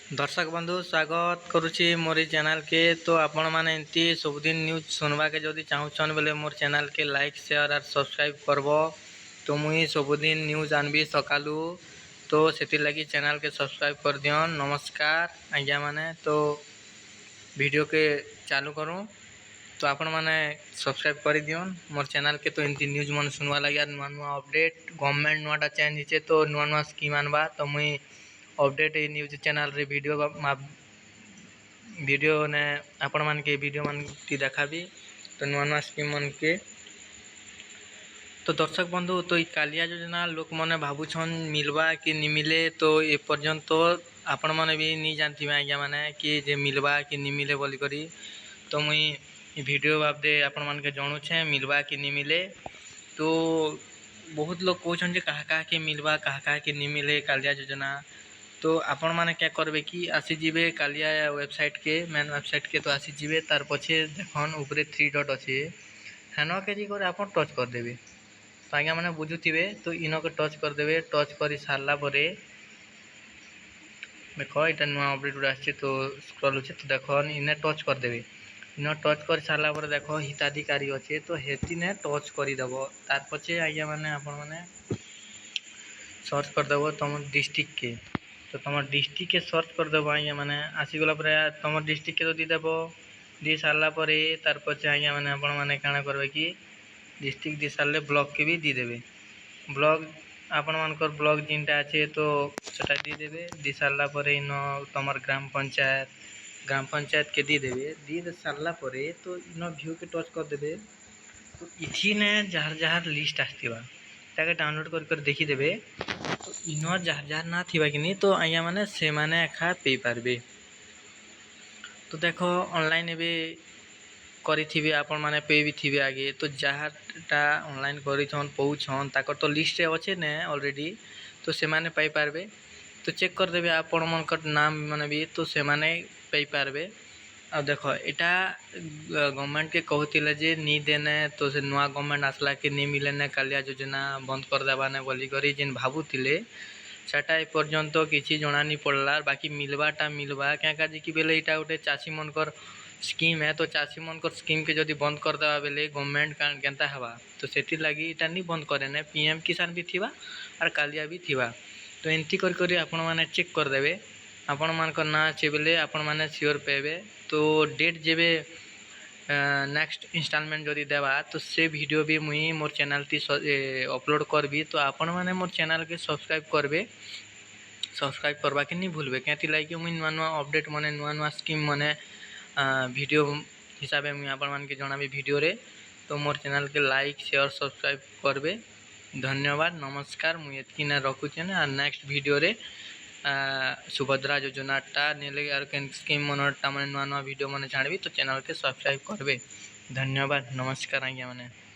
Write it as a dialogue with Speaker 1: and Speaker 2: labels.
Speaker 1: दर्शक बंधु स्वागत करुच्ची मोर चैनल के। तो आपण मैंने एमती सबुदिन न्यूज सुनवा के जदि चाहून बोले मोर चैनल के लाइक शेयर और सब्सक्राइब करब। तो मुई सबुदिन न्यूज आनबी सकालू, तो से लगी चैनल के सब्सक्राइब कर दियन। नमस्कार आज्ञा माने। तो वीडियो के चालू करूँ तो आपण मैंने सब्सक्राइब कर दियन मोर चैनल के। तो एमती न्यूज मन सुनवा लगे नुआ नुआ अपडेट गवर्नमेंट नुआटा चेंज होचे तो नुआ नुआ स्कीम आनबा। तो मुई अपडेट न्यूज चैनल रे वीडियो ने आपण मान के वीडियो मान की देखाबी। तो नुआ नुआ स्कीम मन के तो दर्शक बंधु तो कालिया योजना लोक मैंने भावुन मिलवा कि नहीं मिले। तो ए पर्यंत तो आपण मैंने भी नहीं जानते आज्ञा मैंने कि जे मिलवा कि नहीं मिले बोली करी। तो मुई वीडियो बाबदे आपण मान के जणुछे मिलवा कि नहीं मिले। तो बहुत लोग कहते कहा कहा के मिलवा कहा कहा के नहीं मिले कालिया योजना। तो आपण मैंने क्या करबे कि आसीजे कालिया वेबसाइट के मेन वेबसाइट के। तो आसीजे तार पछे देखन ऊपर 3 डॉट अच्छे हेन के जी आप टच करदे। तो आज्ञा मैंने बुझुवे तो इन के टच करदे। टच कर सारा पर देख ये नुआ अपडेट गुड़ा आसे तो स्क्रॉल होचे। तो देख इन्हें टच करदे। इन टच कर सारा पर देख हिताधिकारी अच्छे तो हेती ने टच करदेव। तार पछे आज्ञा मैंने आपण मैंने सर्च करदेव तुम डिस्ट्रिक्ट के। तो तुम डिस्ट्रिक्ट के सर्च करदेव आज्ञा मैंने आसीगला तुम डिस्ट्रिक्ट के दीदेव। दी सारापर तार पछे आज्ञा मैंने आपण मैंने काଣା करबे कि डिस्ट्रिक्ट दी सारे ब्लॉक के भी दीदेवे। ब्लॉक आपण मानकर ब्लॉक जिनटा अच्छे तो सेटा दीदेवे। दी सारापर इन तुम ग्राम पंचायत के दीदेवे। दी सारापर तो इन व्यू के टच करदे। तो इथि ने जार जार लिस्ट आसथिबा ताके डाउनलोड कर देखीदेवे। तो इन जार जार ना थिबा कि नहीं तो आज्ञा मैंने से माने एखा पे पारबे। तो देखो ऑनलाइन एबे करी आपण माने पे भी थिबे आगे। तो जहाँटा ऑनलाइन करिछन पौछन ताकर तो लिस्ट अच्छे ने ऑलरेडी तो से माने पाई पारबे। तो चेक कर देबे आपण मनकर नाम माने भी तो से माने पाई पारबे। आ देखो एटा गवर्नमेंट के कहतिले जे नी देने तो से नुआ गवर्नमेंट आसला के नहीं मिले ने कालिया योजना बंद कर देबाने बोली करी जिन भाबुतिले सेटा ए पर्यंत किसी जना नहीं पड़ला। बाकी मिलवाटा मिलवा क्या काजी कि बेले इटा गोटे चाषी मनकर स्कीम है। तो चाषी मनकर स्कीम के जदि बंद कर देवा बेले गवर्नमेंट केनता हवा। तो सेति लगी इटा नहीं बंद करे ने पीएम किसान भी थिबा और कालिया भी थिबा। तो एंती करी आपण माने चेक कर देबे आपण मानकर ना अच्छे बेले आपण माने श्योर पेबे। तो डेट जेबे नेक्स्ट इंस्टॉलमेंट जदि देवा तो से वीडियो भी मुई मोर चैनल ती अपलोड करबी। तो आपण माने मोर चैनल के सब्सक्राइब करबे। सब्सक्राइब करवा के नहीं भूलबे क्या लगे मुई नुआ नुआ अपडेट मने नुआ नुआ स्कीम मने वीडियो हिसाब से मुई आपण मान के जणाबी वीडियो रे। तो मोर चैनल के लाइक शेयर सब्सक्राइब करबे। धन्यवाद नमस्कार मुई एतकी ना रखुचे ना नेक्स्ट वीडियो रे सुभद्रा योजनाटा नेले और केन स्कीम मनटा माने नुआ नुआ वीडियो माने छाड़बी। तो चैनल के सब्सक्राइब करबे। धन्यवाद नमस्कार आज्ञा माने।